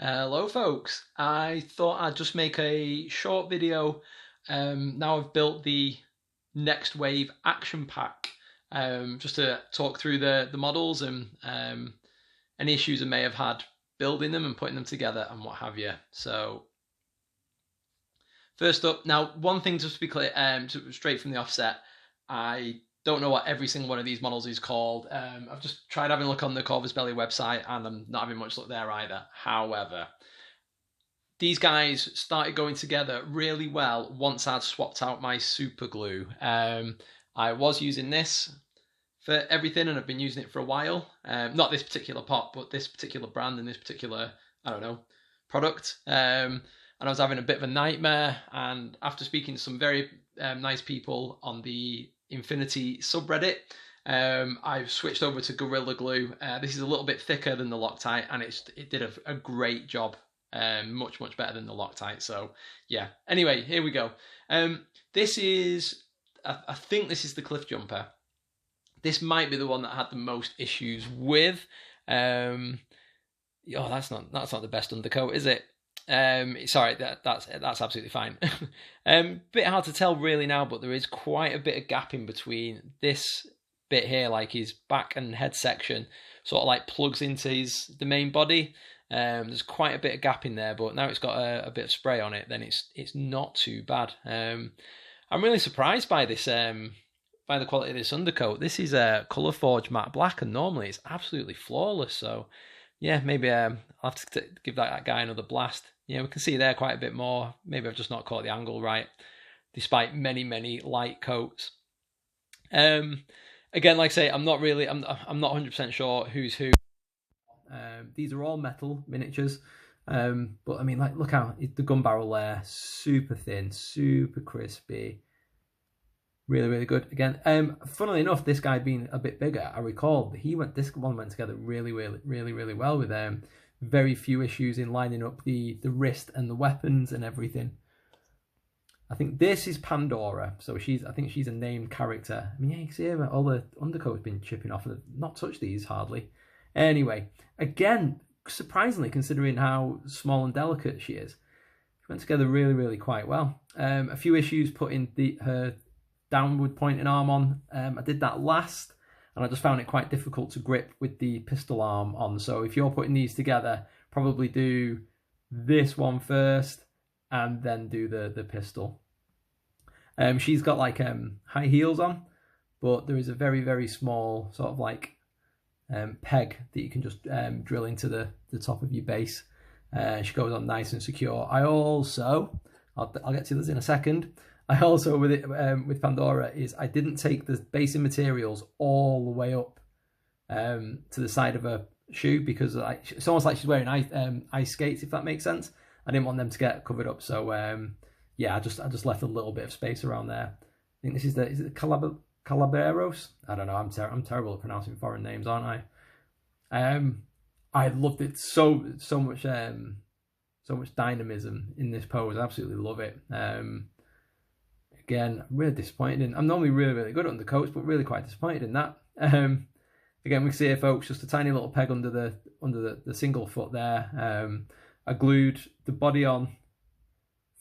Hello folks, I thought I'd just make a short video. Now I've built the Next Wave action pack, just to talk through the models and any issues I may have had building them and putting them together and what have you. So first up, now one thing just to be clear, straight from the offset, I don't know what every single one of these models is called. I've just tried having a look on the Corvus Belly website and I'm not having much luck there either. However, these guys started going together really well once I'd swapped out my super glue. I was using this for everything and I've been using it for a while. Not this particular pot, but this particular brand and this particular, I don't know, product. And I was having a bit of a nightmare. And after speaking to some very nice people on the Infinity subreddit, I've switched over to Gorilla Glue. This is a little bit thicker than the Loctite and it did a great job. Much better than the Loctite. So yeah, anyway, here we go. This is, I think this is the Cliff Jumper. This might be the one that I had the most issues with. Oh, that's not the best undercoat, is it? Sorry, that's absolutely fine. Bit hard to tell really now, but there is quite a bit of gap in between this bit here, like his back and head section sort of like plugs into the main body. There's quite a bit of gap in there, but now it's got a bit of spray on it, then it's not too bad. I'm really surprised by this, by the quality of this undercoat. This is a Colour Forge matte black, and normally it's absolutely flawless. So yeah, maybe I'll have to give that guy another blast. Yeah, we can see there quite a bit more. Maybe I've just not caught the angle right, despite many light coats. Again, like I say, I'm not 100% sure who's who. These are all metal miniatures, but I mean, like, look how the gun barrel there, super thin, super crispy, really good. Again, funnily enough, this guy being a bit bigger, I recall this one went together really well with very few issues in lining up the wrist and the weapons and everything. I think this is Pandora, so I think she's a named character. I mean, yeah, you can see her, all the undercoat's been chipping off, and I've not touched these hardly. Anyway, again, surprisingly, considering how small and delicate she is, she went together really quite well. A few issues putting her downward pointing arm on. I did that last, and I just found it quite difficult to grip with the pistol arm on. So if you're putting these together, probably do this one first, and then do the pistol. She's got like high heels on, but there is a very small sort of like peg that you can just drill into the top of your base. She goes on nice and secure. I also, I'll get to this in a second. I also with Pandora is I didn't take the basing materials all the way up to the side of her shoe, because it's almost like she's wearing ice skates, if that makes sense. I didn't want them to get covered up, so yeah, I just left a little bit of space around there. I think this is it Calaberos? I don't know. I'm terrible at pronouncing foreign names, aren't I? I loved it so much dynamism in this pose. I absolutely love it. Again, really disappointed I'm normally really good at undercoats, but really quite disappointed in that. Again, we can see here, folks, just a tiny little peg under the single foot there. I glued the body on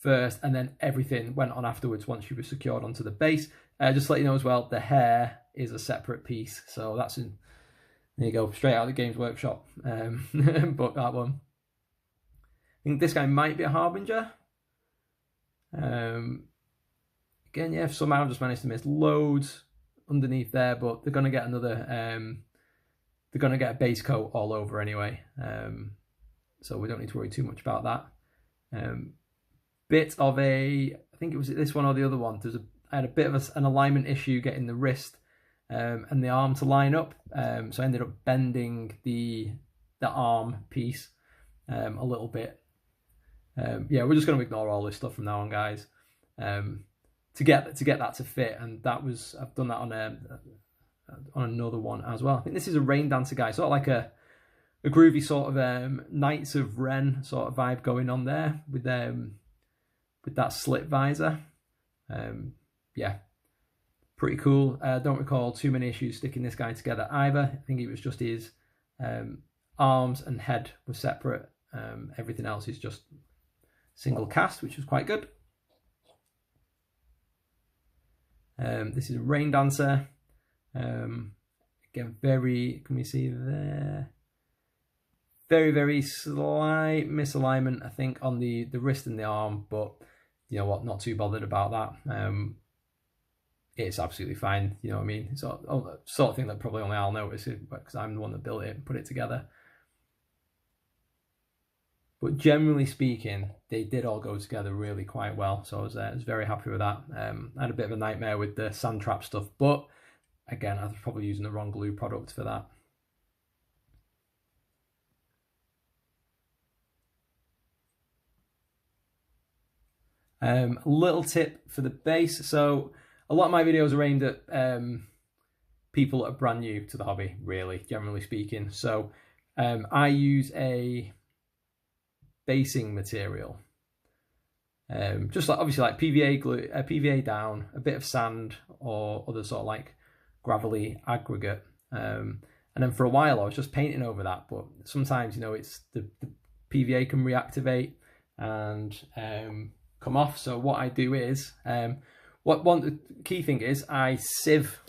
first, and then everything went on afterwards once she was secured onto the base. Just to let you know as well, the hair is a separate piece, so there you go, straight out of the Games Workshop book, that one. I think this guy might be a Harbinger. Again, yeah, somehow I've just managed to miss loads underneath there, but they're going to get another, they're going to get a base coat all over anyway, so we don't need to worry too much about that. Bit of I think it was this one or the other one, I had a bit of an alignment issue getting the wrist and the arm to line up, so I ended up bending the arm piece a little bit. Yeah, we're just going to ignore all this stuff from now on, guys, to get that to fit. And I've done that on another one as well. I think this is a Rain Dancer guy, sort of like a groovy sort of Knights of Ren sort of vibe going on there with that slit visor. Yeah, pretty cool. Don't recall too many issues sticking this guy together either. I think it was just his arms and head were separate, Everything else is just single cast, which is quite good. This is a Rain Dancer. Again, can we see there? Very slight misalignment, I think, on the wrist and the arm, but you know what, not too bothered about that. It's absolutely fine, you know what I mean? It's sort of thing that probably only I'll notice it, because I'm the one that built it and put it together. But generally speaking, they did all go together really quite well, so I was very happy with that. I had a bit of a nightmare with the sand trap stuff, but again, I was probably using the wrong glue product for that. Little tip for the base. So a lot of my videos are aimed at people that are brand new to the hobby, really, generally speaking. So I use a basing material, just like obviously like PVA glue, PVA down, a bit of sand or other sort of like gravelly aggregate, and then for a while I was just painting over that. But sometimes, you know, it's the PVA can reactivate and come off. So what I do is, the key thing is I sieve.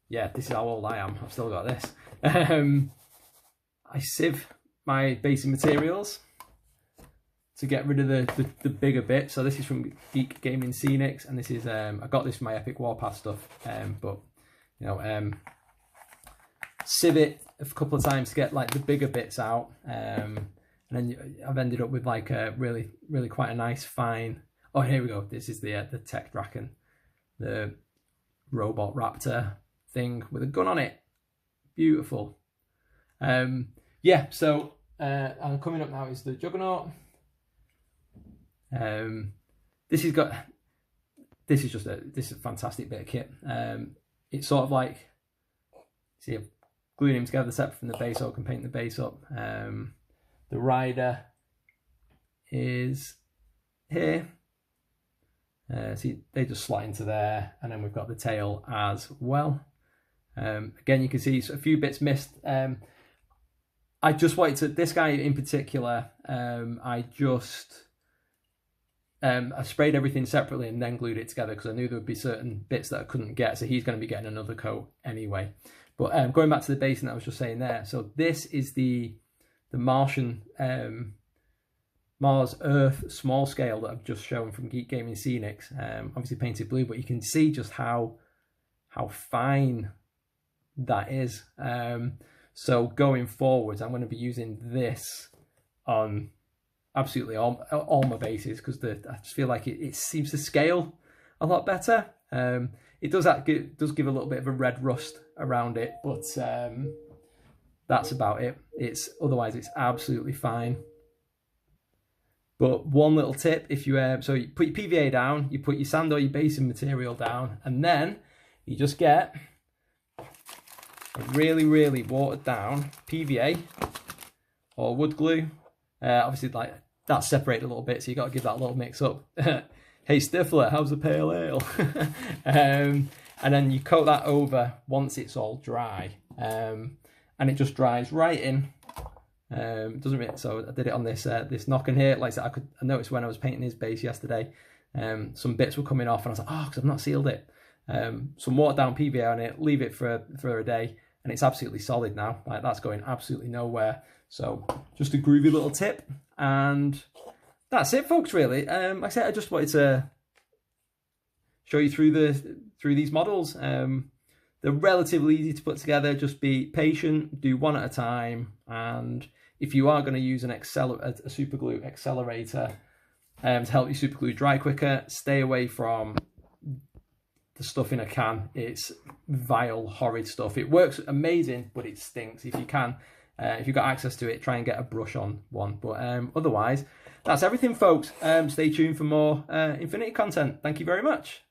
Yeah, this is how old I am. I've still got this. I sieve my basing materials to get rid of the bigger bit. So this is from Geek Gaming Scenics, and this is I got this from my Epic Warpath stuff. But you know, sieve it a couple of times to get like the bigger bits out. And then I've ended up with like a really quite a nice fine. Oh, here we go. This is the Tech Draken, the robot raptor thing with a gun on it. Beautiful. Yeah. So and coming up now is the Juggernaut. This is a fantastic bit of kit. It's sort of like, see, I've glued him together separate from the base, so I can paint the base up. The rider is here. See, they just slot into there, and then we've got the tail as well. Again, you can see a few bits missed. I just wanted to, this guy in particular, I sprayed everything separately and then glued it together because I knew there would be certain bits that I couldn't get, so he's going to be getting another coat anyway. But going back to the basing that I was just saying there, so this is the Martian, Mars Earth small scale that I've just shown from Geek Gaming Scenics, obviously painted blue, but you can see just how fine that is. So going forwards, I'm going to be using this on absolutely all my bases, because I just feel like it seems to scale a lot better. It does give a little bit of a red rust around it, but that's about it. Otherwise it's absolutely fine. But one little tip, if you so you put your PVA down, you put your sand or your basing material down, and then you just get a really watered down PVA or wood glue. Obviously, like that's separated a little bit, so you got to give that a little mix up. Hey Stifler, how's the pale ale? And then you coat that over once it's all dry, and it just dries right in. Doesn't really, so I did it on this this knocking here. Like I said, I noticed when I was painting his base yesterday, some bits were coming off, and I was like, oh, because I've not sealed it. Some watered down PVA on it, leave it for a day, and it's absolutely solid now. Like that's going absolutely nowhere. So just a groovy little tip, and that's it, folks. Really, like I said, I just wanted to show you through these models. They're relatively easy to put together. Just be patient, do one at a time, and if you are going to use a super glue accelerator to help your super glue dry quicker, stay away from the stuff in a can. It's vile, horrid stuff. It works amazing, but it stinks. If you can, if you've got access to it, try and get a brush on one. But otherwise, that's everything, folks. Stay tuned for more Infinity content. Thank you very much.